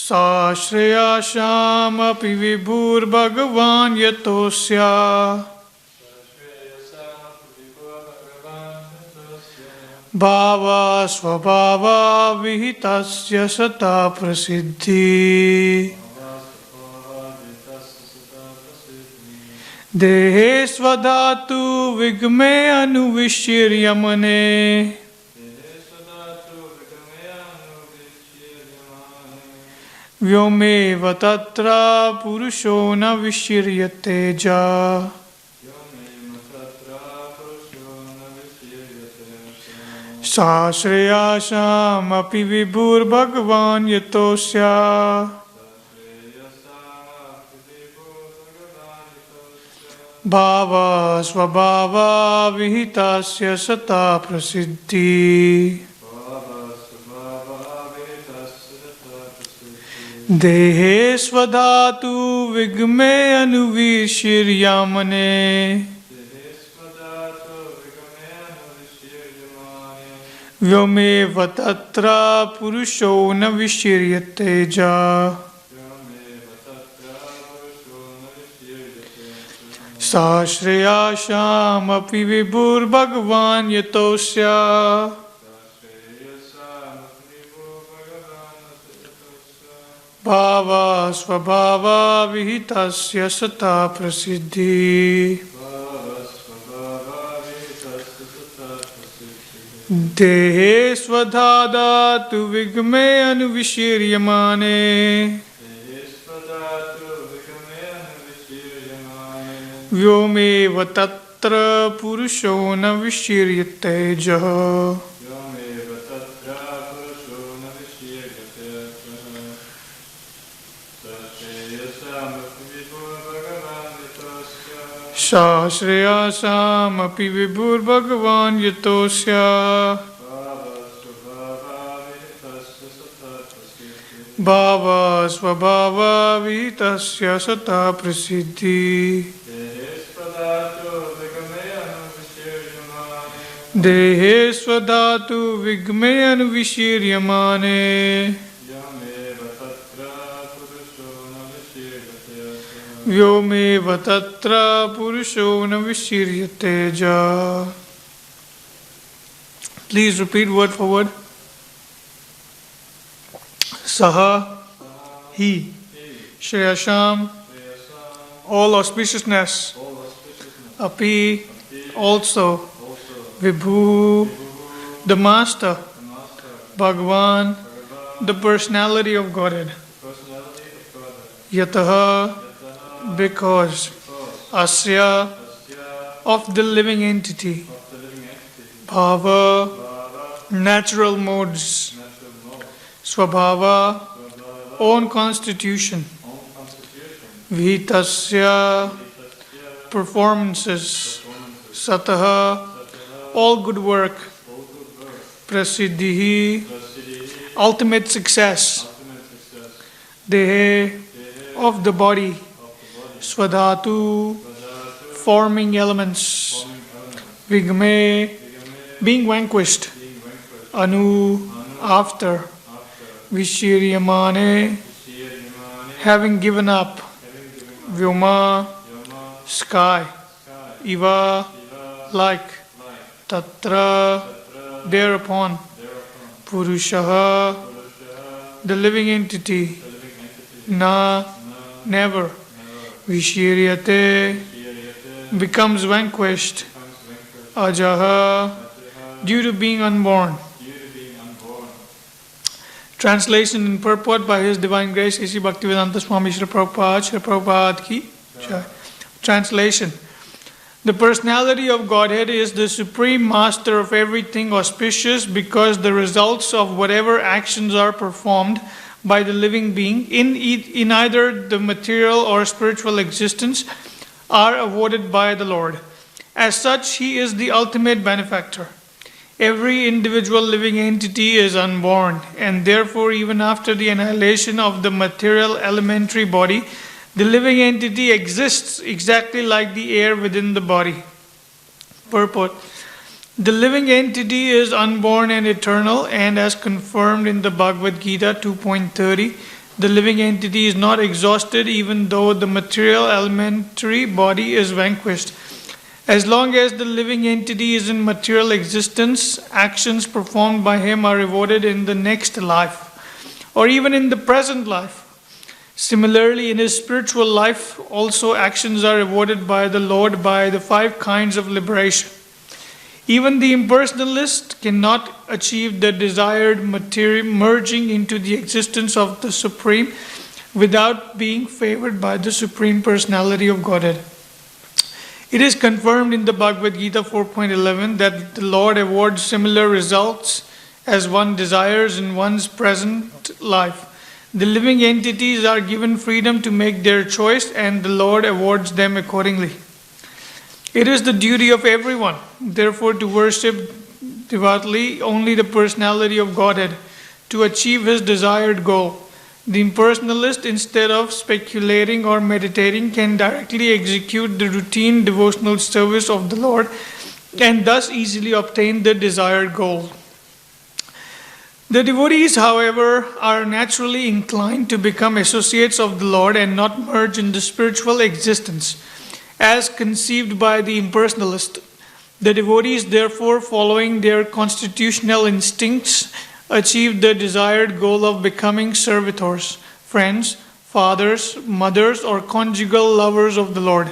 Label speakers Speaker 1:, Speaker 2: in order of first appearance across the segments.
Speaker 1: Sashreyashamapi vibhur-bhagavan yatosya bhava svabhava vihitasya sata prasiddhi dehe svadhatu vigme anuvishiryamane vyomeva tatra purusho na vishiryate ja. Sashreyasham api vibhur bhagavan yatosya bhava svabhava vihitasya sata prasiddhi dehe svadhatu vigme anuvishiryamane vyomeva tatra purusho na vishiryate ja. Sashreyasham api vibhur bhagavan yatosya bhava svabhava vihitasya sata prasiddhi dehe svadhatu vigme anuvishiryamane vyomeva tatra purusho na vishiryate ja. Sashreyasham api vibhur bhagavan yatosya bhava svabhava vihitasya sata prasiddhi dehe svadhatu vigme anuvishiryamane vyomeva tatra purusho na vishiryate ja. Please repeat word for word. Saha, he. Shreyasham, all auspiciousness. Api, also. Vibhu, the master. Bhagavan, the personality of Godhead. Yataha, because. Asya, of the living entity. Bhava, natural modes. Swabhava, own constitution. Vihitasya, performances. Sataha, all good work. Prasiddhi, ultimate success. Dehe, of the body. Svadhatu, forming elements. Vigme, being vanquished. Anu, after. Vishiryamane, having given up. Vyoma, sky. Iva, like. Tatra, thereupon. Purushaha, the living entity. Na, never. Vishiryate, becomes vanquished. Ajaha, due to being unborn. Translation and purport by His Divine Grace, A.C. Bhaktivedanta Swami Srila Prabhupada, Srila Prabhupada ki Jai. Translation. The personality of Godhead is the supreme master of everything auspicious because the results of whatever actions are performed by the living being in either the material or spiritual existence are awarded by the Lord. As such, He is the ultimate benefactor. Every individual living entity is unborn, and therefore even after the annihilation of the material elementary body, the living entity exists exactly like the air within the body. Purport. The living entity is unborn and eternal, and as confirmed in the Bhagavad Gita 2.30, The living entity is not exhausted even though the material elementary body is vanquished. As long as the living entity is in material existence, actions performed by him are rewarded in the next life or even in the present life. Similarly, in his spiritual life, also actions are rewarded by the Lord by the 5 kinds of liberation. Even the impersonalist cannot achieve the desired material merging into the existence of the Supreme without being favored by the Supreme Personality of Godhead. It is confirmed in the Bhagavad Gita 4.11 that the Lord awards similar results as one desires in one's present life. The living entities are given freedom to make their choice and the Lord awards them accordingly. It is the duty of everyone, therefore, to worship devoutly only the personality of Godhead to achieve his desired goal. The impersonalist, instead of speculating or meditating, can directly execute the routine devotional service of the Lord and thus easily obtain the desired goal. The devotees, however, are naturally inclined to become associates of the Lord and not merge in the spiritual existence, as conceived by the impersonalist. The devotees, therefore, following their constitutional instincts, achieve the desired goal of becoming servitors, friends, fathers, mothers, or conjugal lovers of the Lord.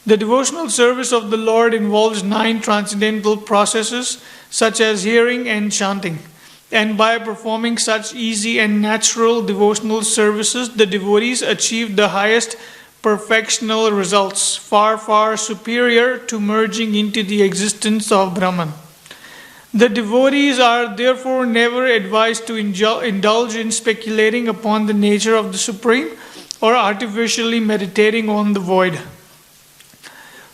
Speaker 1: The devotional service of the Lord involves 9 transcendental processes, such as hearing and chanting. And by performing such easy and natural devotional services, the devotees achieve the highest perfectional results, far, far superior to merging into the existence of Brahman. The devotees are therefore never advised to indulge in speculating upon the nature of the Supreme or artificially meditating on the void.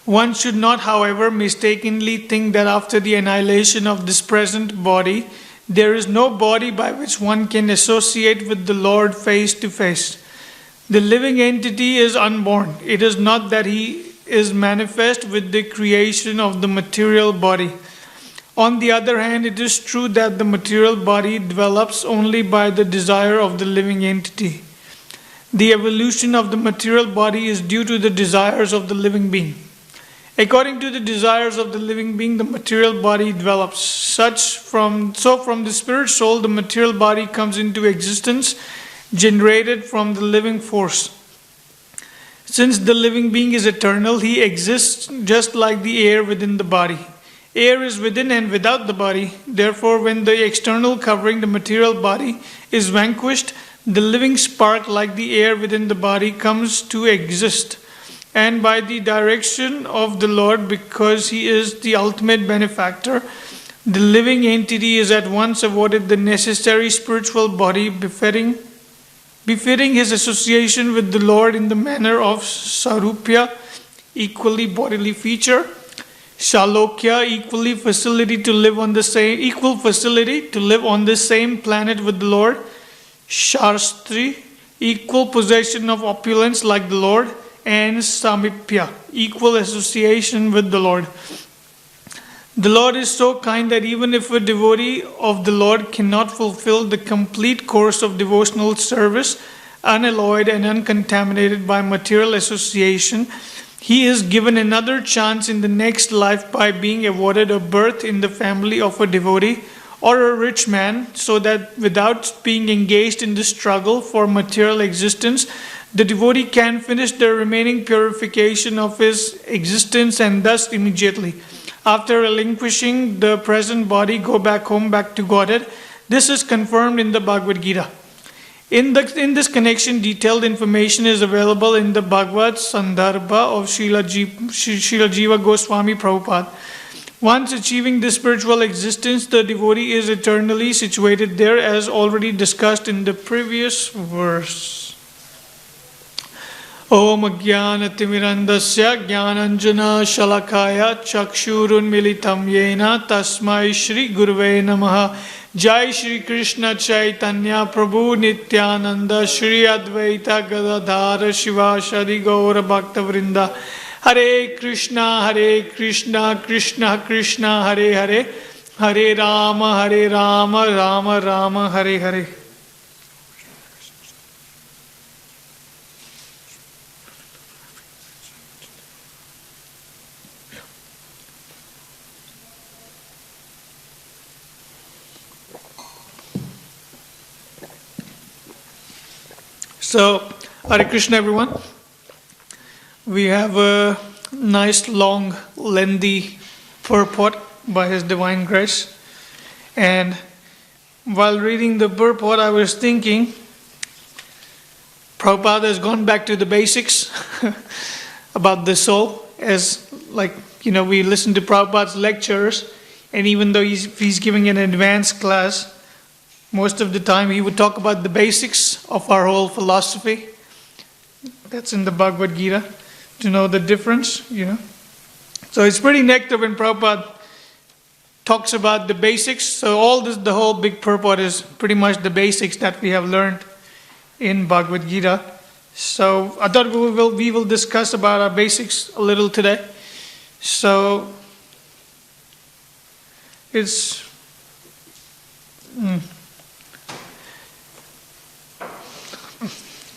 Speaker 1: One should not, however, mistakenly think that after the annihilation of this present body, there is no body by which one can associate with the Lord face to face. The living entity is unborn. It is not that he is manifest with the creation of the material body. On the other hand, it is true that the material body develops only by the desire of the living entity. The evolution of the material body is due to the desires of the living being. According to the desires of the living being, the material body develops. From the spirit soul, the material body comes into existence, generated from the living force. Since the living being is eternal, he exists just like the air within the body. Air is within and without the body. Therefore, when the external covering, the material body, is vanquished, the living spark, like the air within the body, comes to exist. And by the direction of the Lord, because he is the ultimate benefactor, the living entity is at once awarded the necessary spiritual body befitting his association with the Lord in the manner of Sarupya, equally bodily feature, Shalokya, equal facility to live on the same planet with the Lord, Shastri, equal possession of opulence like the Lord, and Samipya, equal association with the Lord. The Lord is so kind that even if a devotee of the Lord cannot fulfill the complete course of devotional service, unalloyed and uncontaminated by material association, he is given another chance in the next life by being awarded a birth in the family of a devotee or a rich man, so that without being engaged in the struggle for material existence, the devotee can finish the remaining purification of his existence and thus immediately, after relinquishing the present body, go back home, back to Godhead. This is confirmed in the Bhagavad Gita. In this connection, detailed information is available in the Bhagavad Sandarbha of Srila Jiva Goswami Prabhupada. Once achieving this spiritual existence, the devotee is eternally situated there, as already discussed in the previous verse. Om Jnanatimirandasya Jnananjana Shalakaya Chakshurun Militam Yena Tasmai Shri Gurve Namaha. Jai Shri Krishna Chaitanya Prabhu Nityananda Shri Advaita Gadadhara Shiva Shri Gaura Bhakta Vrinda. Hare Krishna Krishna Krishna Hare Hare, Hare Rama Rama Rama Hare Hare. So, Hare Krishna everyone. We have a nice, long, lengthy purport by His Divine Grace. And while reading the purport, I was thinking, Prabhupada has gone back to the basics about the soul. As we listen to Prabhupada's lectures, and even though he's giving an advanced class, most of the time he would talk about the basics of our whole philosophy. That's in the Bhagavad Gita, to know the difference, So it's pretty nectar when Prabhupada talks about the basics. So all this, the whole big purport is pretty much the basics that we have learned in Bhagavad Gita. So I thought we will discuss about our basics a little today. So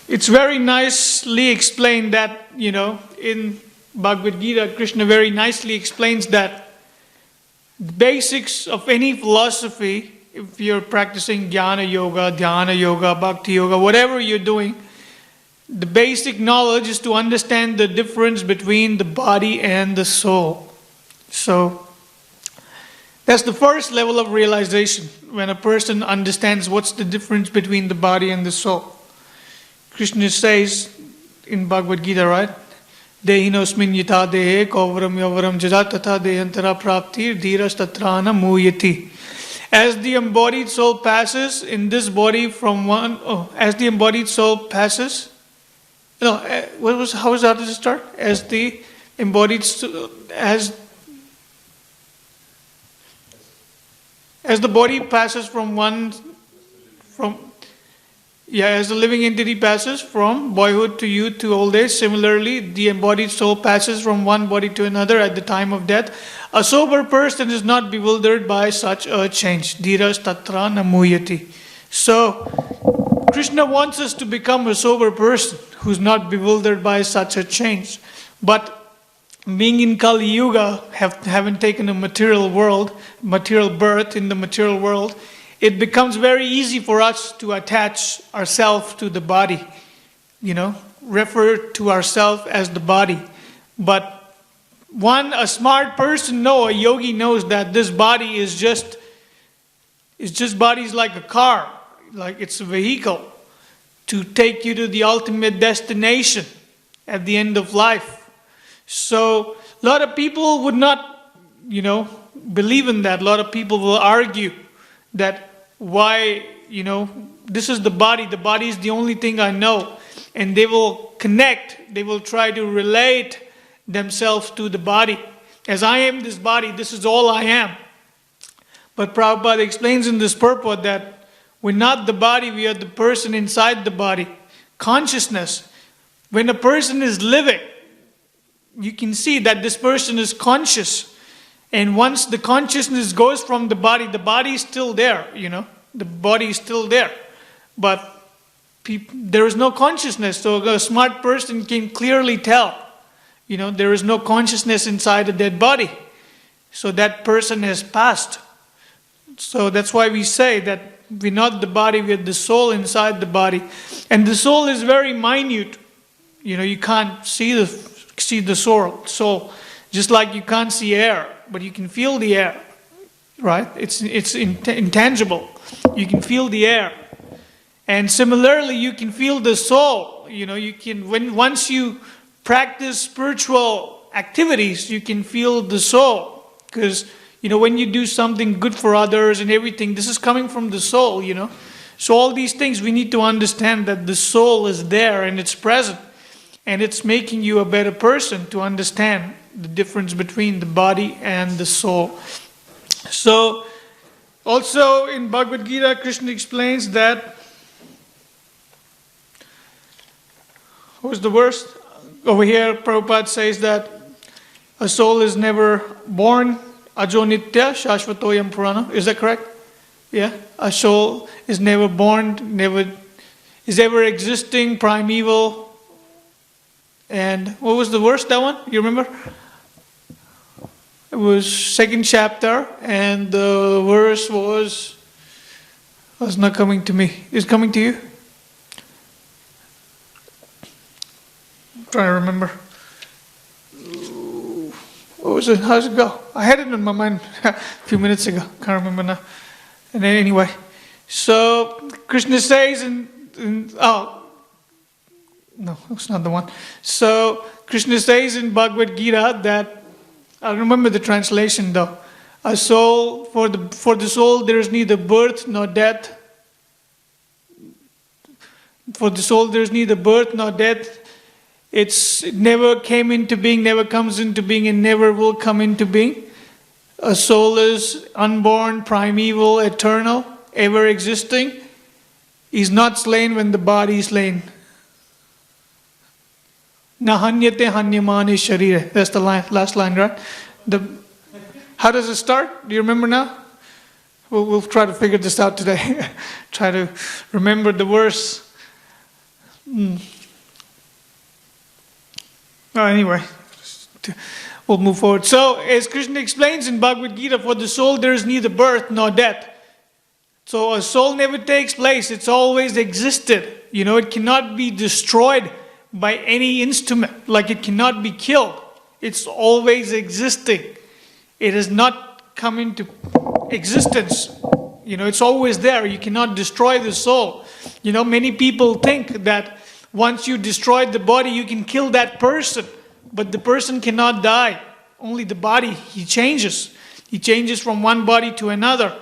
Speaker 1: it's very nicely explained that, in Bhagavad Gita, Krishna very nicely explains that the basics of any philosophy, if you're practicing jnana yoga, dhyana yoga, bhakti yoga, whatever you're doing, the basic knowledge is to understand the difference between the body and the soul. So that's the first level of realization, when a person understands what's the difference between the body and the soul. Krishna says in Bhagavad Gita, right? Dehinosmin yata dehe kauvaram yavaram jada tatha dehantara praptir dhiras tatrana muyati. As the embodied soul passes in this body from as the embodied soul passes, how was that to start? As the embodied soul, as the body passes as the living entity passes from boyhood to youth to old age, similarly, the embodied soul passes from one body to another at the time of death. A sober person is not bewildered by such a change. Dhiras tatra namuyati. So, Krishna wants us to become a sober person who's not bewildered by such a change. But being in Kali Yuga, having taken a material birth in the material world, it becomes very easy for us to attach ourselves to the body, refer to ourselves as the body. But a smart person a yogi knows that this body is just body's like a car, like it's a vehicle to take you to the ultimate destination at the end of life. So a lot of people would not, believe in that. A lot of people will argue that why, this is the body is the only thing I know. And they will they will try to relate themselves to the body. As I am this body, this is all I am. But Prabhupada explains in this purport that we're not the body, we are the person inside the body. Consciousness. When a person is living, you can see that this person is conscious. And once the consciousness goes from the body is still there, The body is still there. But there is no consciousness. So a smart person can clearly tell, there is no consciousness inside a dead body. So that person has passed. So that's why we say that we're not the body, we're the soul inside the body. And the soul is very minute. You can't see the soul. Just like you can't see air, but you can feel the air, right? It's intangible. You can feel the air. And similarly, you can feel the soul. Once you practice spiritual activities, you can feel the soul. Because, when you do something good for others and everything, this is coming from the soul, So all these things, we need to understand that the soul is there and it's present. And it's making you a better person to understand the difference between the body and the soul. So, also in Bhagavad Gita, Krishna explains that, what was the verse? Over here, Prabhupada says that a soul is never born, ajo nitya, shashvatoyam purana. Is that correct? Yeah, a soul is never born, is ever existing, primeval. And what was the verse, that one? You remember? It was 2nd chapter, and the verse was not coming to me. Is it coming to you? trying to remember. What was it? How's it go? I had it in my mind a few minutes ago. Can't remember now. And then anyway, so Krishna says oh, no, it's not the one. So Krishna says in Bhagavad Gita that, I remember the translation though. A soul, for the soul there is neither birth nor death. For the soul there is neither birth nor death. It never came into being, never comes into being, and never will come into being. A soul is unborn, primeval, eternal, ever existing. Is not slain when the body is slain. Na hanyate hanyamane sharire. That's the last line, right? How does it start? Do you remember now? We'll try to figure this out today. Try to remember the verse. Anyway, we'll move forward. So, as Krishna explains in Bhagavad Gita, for the soul there is neither birth nor death. So, a soul never takes place. It's always existed. It cannot be destroyed by any instrument. Like it cannot be killed. It's always existing. It has not come into existence. It's always there. You cannot destroy the soul. Many people think that once you destroy the body, you can kill that person. But the person cannot die. Only the body, he changes. He changes from one body to another.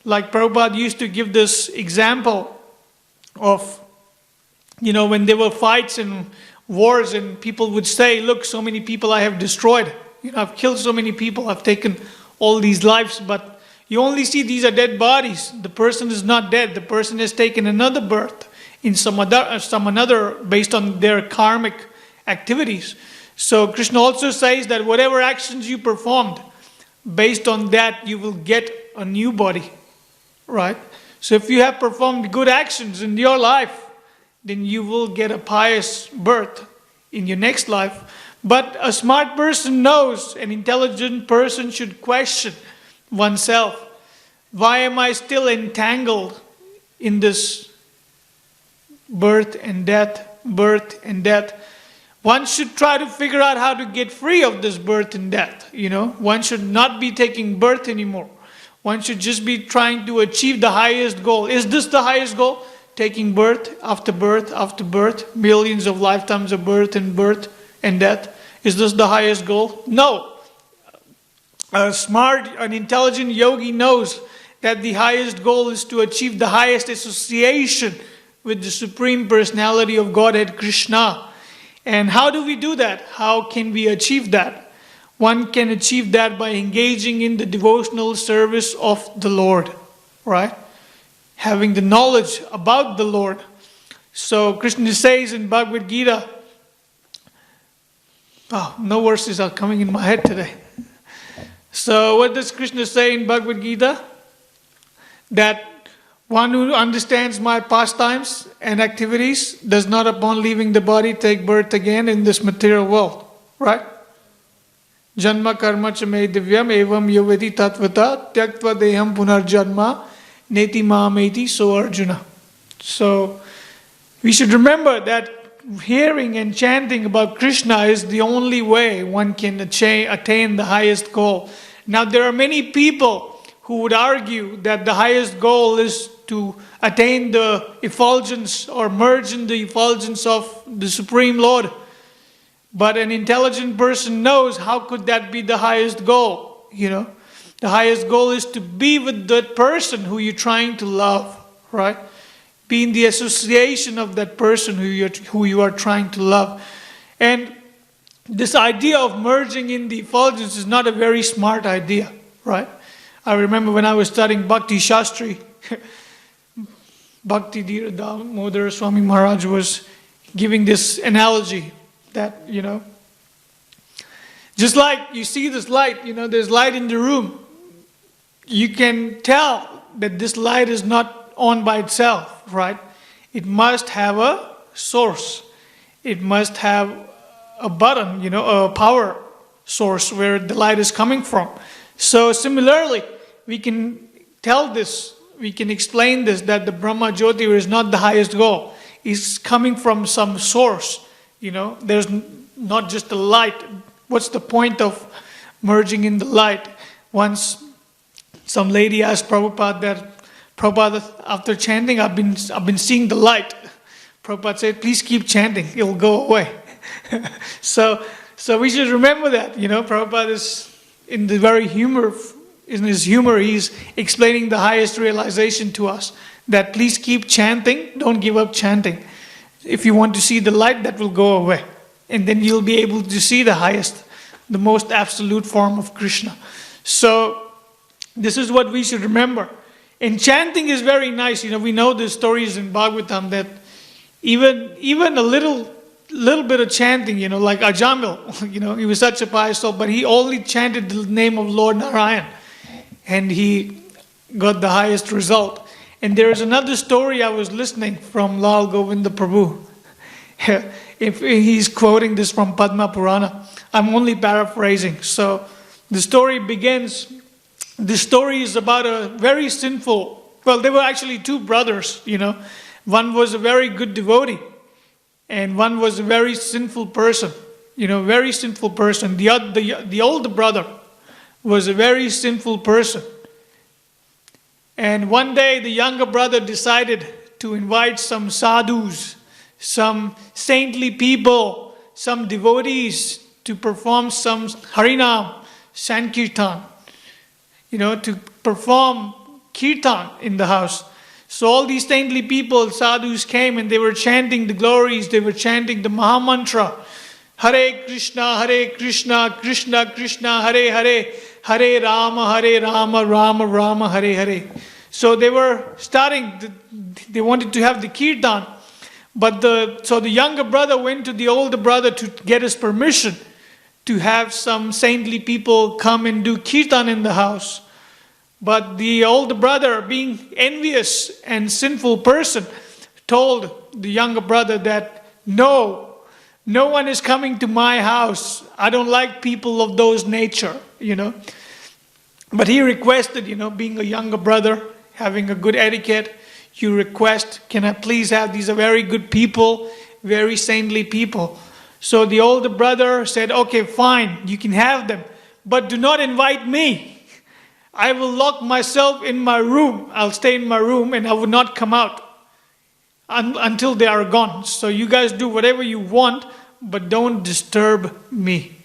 Speaker 1: Like Prabhupada used to give this example of, when there were fights and wars and people would say, look, so many people I have destroyed. I've killed so many people. I've taken all these lives. But you only see these are dead bodies. The person is not dead. The person has taken another birth in some another based on their karmic activities. So Krishna also says that whatever actions you performed, based on that you will get a new body, right? So if you have performed good actions in your life, then you will get a pious birth in your next life. But a smart person knows, an intelligent person should question oneself. Why am I still entangled in this birth and death, birth and death? One should try to figure out how to get free of this birth and death. One should not be taking birth anymore. One should just be trying to achieve the highest goal. Is this the highest goal? Taking birth after birth after birth, millions of lifetimes of birth and death. Is this the highest goal? No. A smart, an intelligent yogi knows that the highest goal is to achieve the highest association with the Supreme Personality of Godhead, Krishna. And how do we do that? How can we achieve that? One can achieve that by engaging in the devotional service of the Lord, right? Having the knowledge about the Lord. So Krishna says in Bhagavad Gita, no verses are coming in my head today. So what does Krishna say in Bhagavad Gita? That one who understands my pastimes and activities does not upon leaving the body take birth again in this material world. Right? Janma karma cha me divyam evam yoveti tatvata tyaktva deham punarjanma neti maameti so Arjuna. So we should remember that hearing and chanting about Krishna is the only way one can attain the highest goal. Now there are many people who would argue that the highest goal is to attain the effulgence or merge in the effulgence of the Supreme Lord. But an intelligent person knows how could that be the highest goal, The highest goal is to be with that person who you're trying to love, right? Be in the association of that person who you are trying to love. And this idea of merging in the effulgence is not a very smart idea, right? I remember when I was studying Bhakti Shastri, Bhakti Dhira Damodara Swami Maharaj was giving this analogy that, just like you see this light, there's light in the room. You can tell that this light is not on by itself, right? It must have a source. It must have a button, a power source where the light is coming from. So similarly, we can tell this, we can explain this, that the Brahma Jyoti is not the highest goal. It's coming from some source. There's not just a light. What's the point of merging in the light? Once some lady asked Prabhupada, after chanting, I've been seeing the light. Prabhupada said, please keep chanting, it'll go away. So we should remember that, Prabhupada is in his humor, he's explaining the highest realization to us, that please keep chanting, don't give up chanting. If you want to see the light, that will go away. And then you'll be able to see the most absolute form of Krishna. So this is what we should remember. And chanting is very nice. We know the stories in Bhagavatam that even a little bit of chanting, like Ajamil, he was such a pious soul, but he only chanted the name of Lord Narayan. And he got the highest result. And there is another story I was listening from Lal Govinda Prabhu. If he's quoting this from Padma Purana. I'm only paraphrasing. So the story begins. The story is about a very sinful, there were actually two brothers, One was a very good devotee, and one was a very sinful person, very sinful person. The older brother was a very sinful person. And one day the younger brother decided to invite some sadhus, some saintly people, some devotees to perform some Harinam, Sankirtan, to perform Kirtan in the house. So all these saintly people, sadhus came and they were chanting the glories, they were chanting the Mahamantra. Hare Krishna, Krishna Krishna, Hare Hare, Hare Rama, Rama Rama, Hare Hare. So they were they wanted to have the Kirtan. So the younger brother went to the older brother to get his permission to have some saintly people come and do Kirtan in the house. But the older brother, being envious and sinful person, told the younger brother that no one is coming to my house. I don't like people of those nature, But he requested, being a younger brother, having a good etiquette, you request, can I please have, these are very good people, very saintly people. So the older brother said, okay, fine, you can have them, but do not invite me. I will lock myself in my room. I'll stay in my room and I will not come out until they are gone. So you guys do whatever you want, but don't disturb me.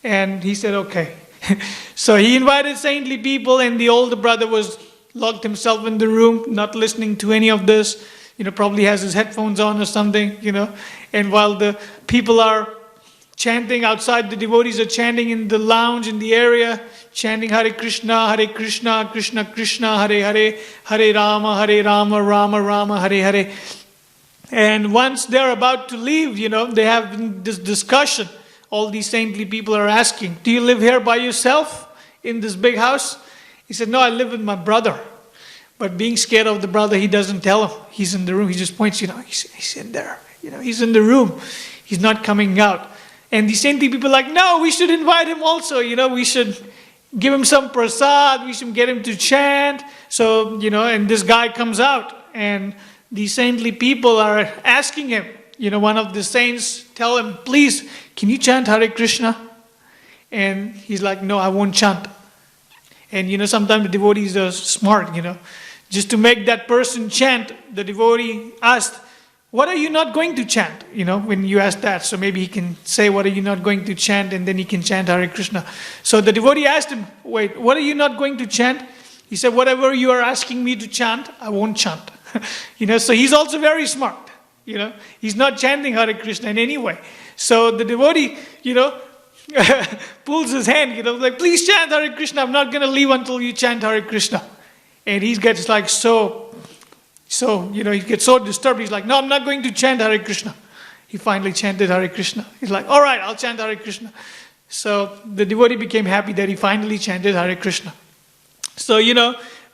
Speaker 1: And he said, okay. So he invited saintly people, and the older brother locked himself in the room, not listening to any of this. Probably has his headphones on or something, And while the people are chanting outside, the devotees are chanting in the lounge, in the area, chanting Hare Krishna, Krishna Krishna, Hare Hare, Hare Rama, Rama Rama, Hare Hare. And once they're about to leave, they have this discussion. All these saintly people are asking, do you live here by yourself in this big house? He said, no, I live with my brother. But being scared of the brother, he doesn't tell him. He's in the room. He just points, he's in there. He's in the room. He's not coming out. And the saintly people are like, no, we should invite him also. We should give him some prasad. We should get him to chant. So, and this guy comes out. And the saintly people are asking him. One of the saints tell him, please, can you chant Hare Krishna? And he's like, no, I won't chant. And sometimes the devotees are smart, Just to make that person chant, the devotee asked, what are you not going to chant? When you ask that. So maybe he can say, what are you not going to chant? And then he can chant Hare Krishna. So the devotee asked him, wait, what are you not going to chant? He said, whatever you are asking me to chant, I won't chant. So he's also very smart. He's not chanting Hare Krishna in any way. So the devotee, pulls his hand, like, please chant Hare Krishna. I'm not going to leave until you chant Hare Krishna. And he gets like he gets so disturbed. He's like, no, I'm not going to chant Hare Krishna. He finally chanted Hare Krishna. He's like, all right, I'll chant Hare Krishna. So the devotee became happy that he finally chanted Hare Krishna. So,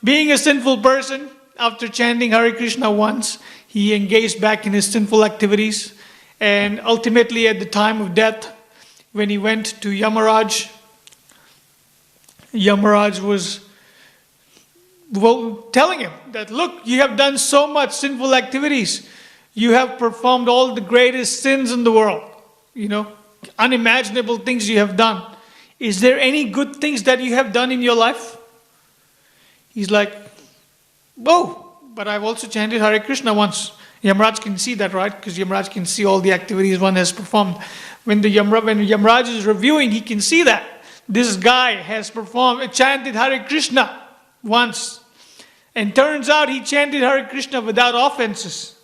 Speaker 1: being a sinful person, after chanting Hare Krishna once, he engaged back in his sinful activities. And ultimately, at the time of death, when he went to Yamaraj was telling him that, look, you have done so much sinful activities. You have performed all the greatest sins in the world. Unimaginable things you have done. Is there any good things that you have done in your life? He's like, oh, but I've also chanted Hare Krishna once. Yamraj can see that, right? Because Yamraj can see all the activities one has performed. When Yamraj is reviewing, he can see that. This guy has chanted Hare Krishna once. And turns out he chanted Hare Krishna without offenses.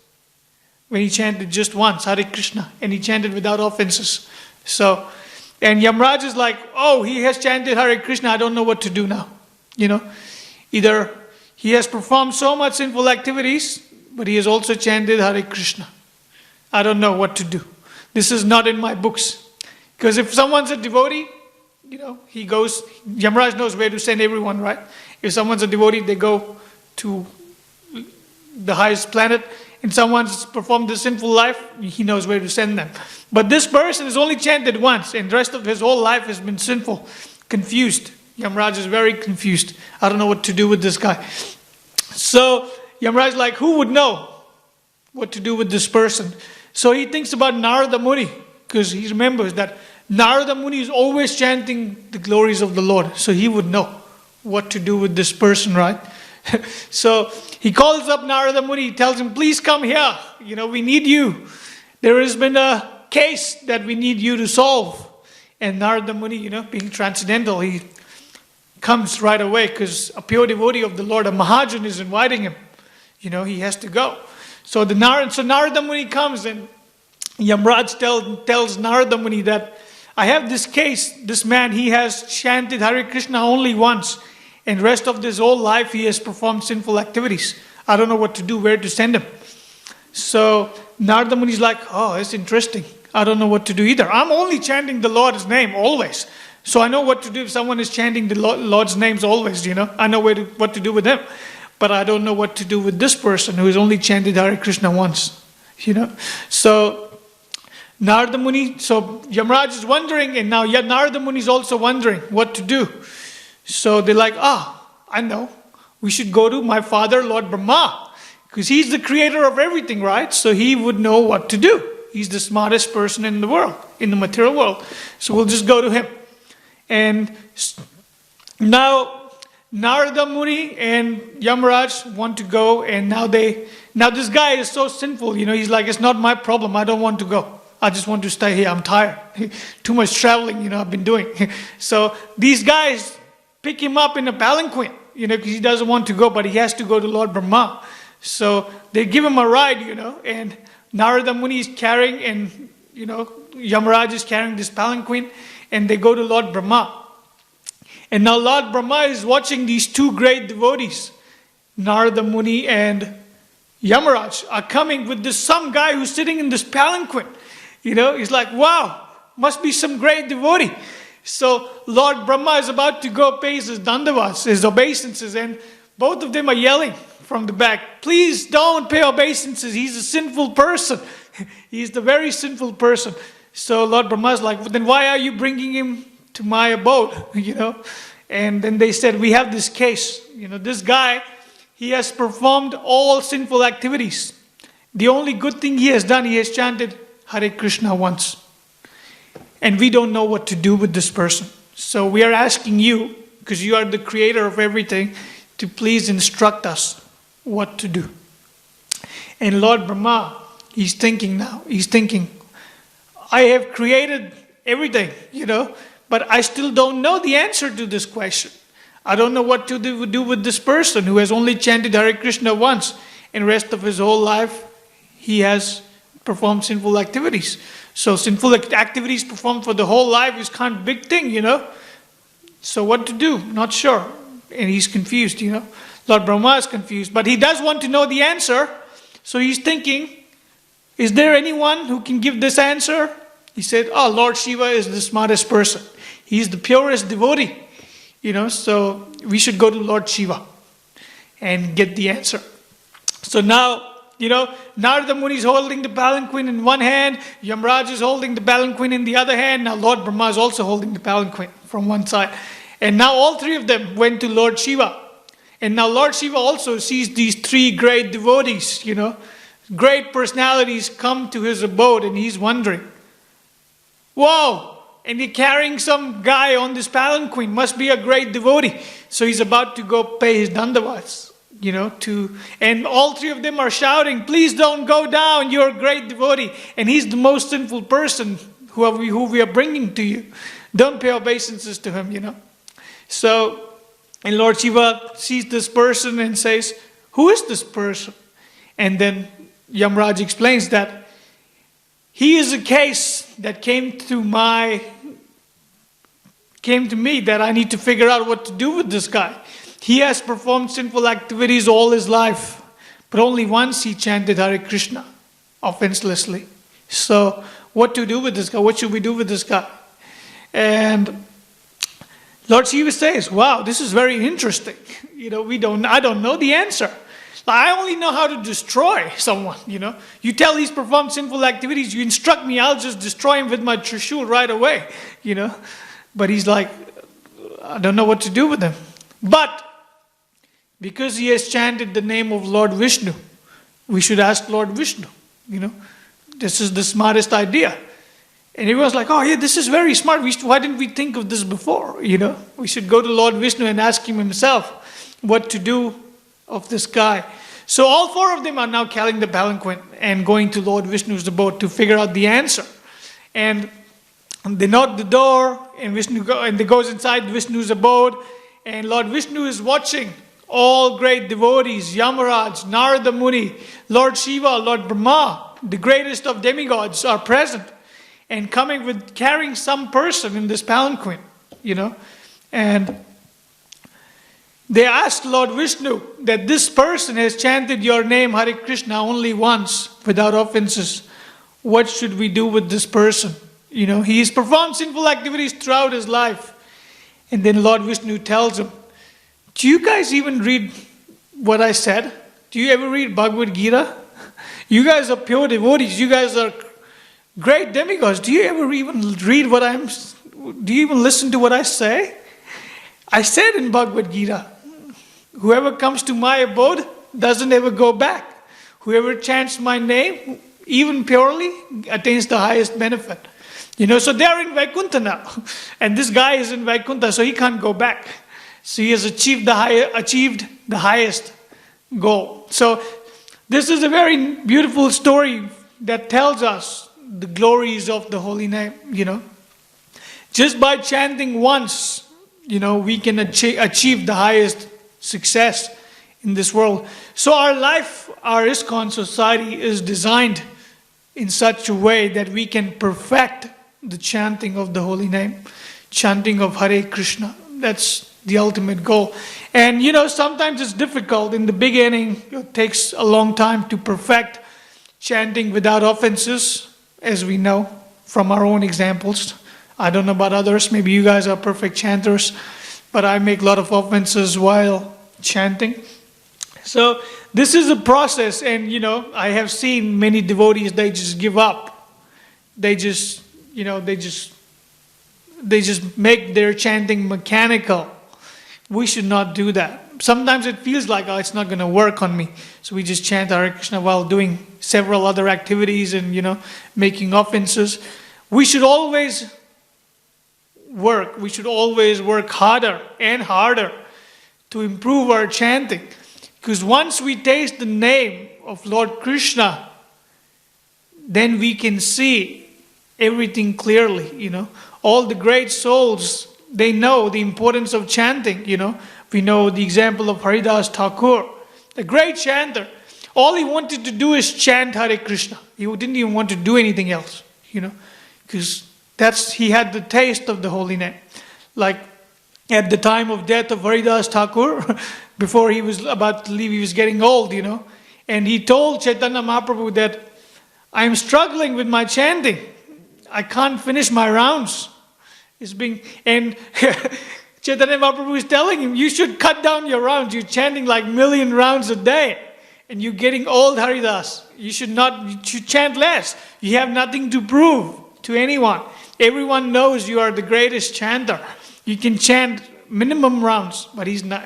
Speaker 1: When he chanted just once, Hare Krishna, and he chanted without offenses. And Yamraj is like, oh, he has chanted Hare Krishna, I don't know what to do now. Either he has performed so much sinful activities, but he has also chanted Hare Krishna. I don't know what to do. This is not in my books. Because if someone's a devotee, he goes, Yamraj knows where to send everyone, right? If someone's a devotee, they go to the highest planet, and someone's performed a sinful life, he knows where to send them. But this person has only chanted once, and the rest of his whole life has been sinful, confused. Yamraj is very confused. I don't know what to do with this guy. So Yamraj is like, who would know what to do with this person? So he thinks about Narada Muni, because he remembers that Narada Muni is always chanting the glories of the Lord. So he would know what to do with this person, right? So he calls up Narada Muni, he tells him, please come here. We need you. There has been a case that we need you to solve. And Narada Muni, being transcendental, he comes right away because a pure devotee of the Lord, a Mahajan, is inviting him. He has to go. So Narada Muni comes, and Yamraj tells Narada Muni that I have this case. This man, he has chanted Hare Krishna only once, and rest of his whole life he has performed sinful activities. I don't know what to do, where to send him. So Narada Muni is like, oh, it's interesting. I don't know what to do either. I'm only chanting the Lord's name always. So I know what to do if someone is chanting the Lord's names always, I know what to do with them. But I don't know what to do with this person who has only chanted Hare Krishna once, So Narada Muni, so Yamraj is wondering, and now Narada Muni is also wondering what to do. So they're like, I know. We should go to my father, Lord Brahma, because he's the creator of everything, right? So he would know what to do. He's the smartest person in the world, in the material world. So we'll just go to him. And now Narada Muni and Yamraj want to go, and now this guy is so sinful, he's like, it's not my problem, I don't want to go. I just want to stay here, I'm tired. Too much traveling, I've been doing. So these guys pick him up in a palanquin, because he doesn't want to go, but he has to go to Lord Brahma. So they give him a ride, and Narada Muni is carrying, and, Yamraj is carrying this palanquin, and they go to Lord Brahma. And now Lord Brahma is watching these two great devotees, Narada Muni and Yamraj, are coming with some guy who's sitting in this palanquin. He's like, wow, must be some great devotee. So Lord Brahma is about to go pay his dandavats, his obeisances, and both of them are yelling from the back, please don't pay obeisances, he's a sinful person. He's the very sinful person. So Lord Brahma is like, well, then why are you bringing him to my abode? And then they said, we have this case. This guy, he has performed all sinful activities. The only good thing he has done, he has chanted Hare Krishna once. And we don't know what to do with this person. So we are asking you, because you are the creator of everything, to please instruct us what to do. And Lord Brahma, he's thinking, I have created everything, but I still don't know the answer to this question. I don't know what to do with this person who has only chanted Hare Krishna once, and the rest of his whole life he has performed sinful activities. So sinful activities performed for the whole life is kind of a big thing, So what to do? Not sure. And he's confused, Lord Brahma is confused. But he does want to know the answer. So he's thinking, is there anyone who can give this answer? He said, Lord Shiva is the smartest person. He's the purest devotee. So we should go to Lord Shiva and get the answer. So now, Narada Muni is holding the palanquin in one hand, Yamraj is holding the palanquin in the other hand. Now Lord Brahma is also holding the palanquin from one side. And now all three of them went to Lord Shiva. And now Lord Shiva also sees these three great devotees, great personalities come to his abode, and he's wondering, whoa, and you're carrying some guy on this palanquin, must be a great devotee. So he's about to go pay his dandavats, and all three of them are shouting, please don't go down, you're a great devotee. And he's the most sinful person who we are bringing to you. Don't pay obeisances to him, So, and Lord Shiva sees this person and says, who is this person? And then Yamraj explains that he is a case that came to me that I need to figure out what to do with this guy. He has performed sinful activities all his life, but only once he chanted Hare Krishna offenselessly. So what to do with this guy? What should we do with this guy? And Lord Shiva says, wow, this is very interesting. I don't know the answer. I only know how to destroy someone, You tell he's performed sinful activities, you instruct me, I'll just destroy him with my trishul right away, But he's like, I don't know what to do with him. But because he has chanted the name of Lord Vishnu, we should ask Lord Vishnu, This is the smartest idea. And everyone's like, oh yeah, this is very smart. Why didn't we think of this before? We should go to Lord Vishnu and ask him himself what to do of this guy. So all four of them are now carrying the palanquin and going to Lord Vishnu's abode to figure out the answer. And they knock the door, and they goes inside Vishnu's abode, and Lord Vishnu is watching all great devotees, Yamaraj, Narada Muni, Lord Shiva, Lord Brahma, the greatest of demigods are present and carrying some person in this palanquin, And they asked Lord Vishnu that this person has chanted your name Hare Krishna only once without offenses. What should we do with this person? He has performed sinful activities throughout his life. And then Lord Vishnu tells him, do you guys even read what I said? Do you ever read Bhagavad Gita? You guys are pure devotees. You guys are great demigods. Do you ever even read do you even listen to what I say? I said in Bhagavad Gita, whoever comes to my abode doesn't ever go back. Whoever chants my name, even purely, attains the highest benefit. So they're in Vaikuntha now. And this guy is in Vaikuntha, so he can't go back. So he has achieved the highest goal. So this is a very beautiful story that tells us the glories of the holy name, Just by chanting once, we can achieve the highest success in this world. So our life, our ISKCON society is designed in such a way that we can perfect the chanting of the holy name, chanting of Hare Krishna. That's the ultimate goal. And sometimes it's difficult. In the beginning, it takes a long time to perfect chanting without offenses, as we know from our own examples. I don't know about others. Maybe you guys are perfect chanters, but I make a lot of offenses while chanting. So this is a process, and I have seen many devotees, they just give up. They just make their chanting mechanical. We should not do that. Sometimes it feels like, it's not going to work on me. So we just chant Hare Krishna while doing several other activities and, making offenses. We should always work. We should always work harder and harder to improve our chanting. Because once we taste the name of Lord Krishna, then we can see everything clearly, All the great souls, they know the importance of chanting, We know the example of Haridas Thakur, a great chanter. All he wanted to do is chant Hare Krishna. He didn't even want to do anything else, Because he had the taste of the holy name. Like at the time of death of Haridas Thakur, before he was about to leave, he was getting old, And he told Chaitanya Mahaprabhu that, I am struggling with my chanting. I can't finish my rounds. And Chaitanya Mahaprabhu is telling him, you should cut down your rounds. You're chanting like 1,000,000 rounds a day. And you're getting old, Haridas. You should chant less. You have nothing to prove to anyone. Everyone knows you are the greatest chanter. You can chant minimum rounds, but he's not.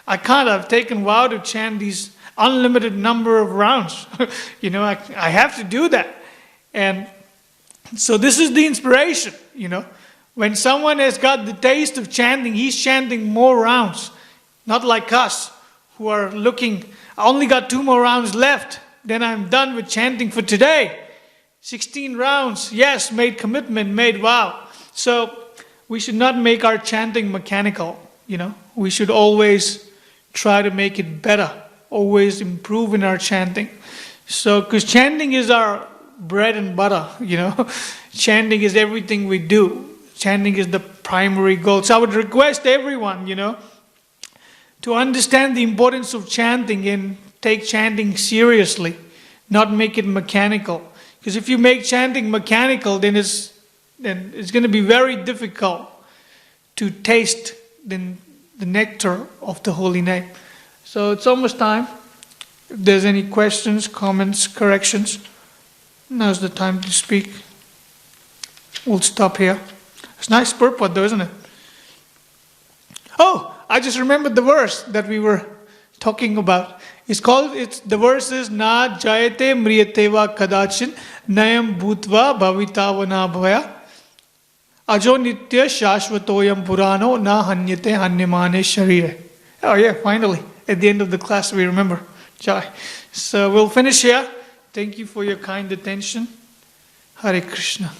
Speaker 1: I can't. I've taken a vow to chant these. unlimited number of rounds. I have to do that. And so this is the inspiration, When someone has got the taste of chanting, he's chanting more rounds. Not like us, who are looking, I only got 2 more rounds left, then I'm done with chanting for today. 16 rounds, yes, made commitment, made vow. So we should not make our chanting mechanical, We should always try to make it better, always improve in our chanting. So, because chanting is our bread and butter, Chanting is everything we do. Chanting is the primary goal. So I would request everyone, to understand the importance of chanting and take chanting seriously, not make it mechanical. Because if you make chanting mechanical, then it's going to be very difficult to taste the nectar of the holy name. So it's almost time. If there's any questions, comments, corrections, now's the time to speak. We'll stop here. It's nice purport though, isn't it? Oh, I just remembered the verse that we were talking about. The verse is Na jayate mriyate va kadachin nayam bhutva bhavitavana bhaya ajo nitya shashvatoyam purano na hanyate hanyamane sharire. Oh yeah, finally. At the end of the class we remember. Jai. So we'll finish here. Thank you for your kind attention. Hare Krishna.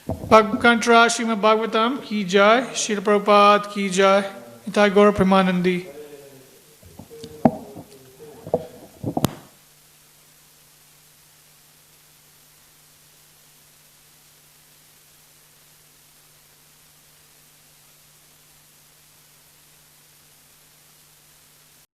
Speaker 1: Bhagavatantra Srimad Bhagavatam ki jai, Srila Prabhupada ki jai, Nitai Gaura Premanandi.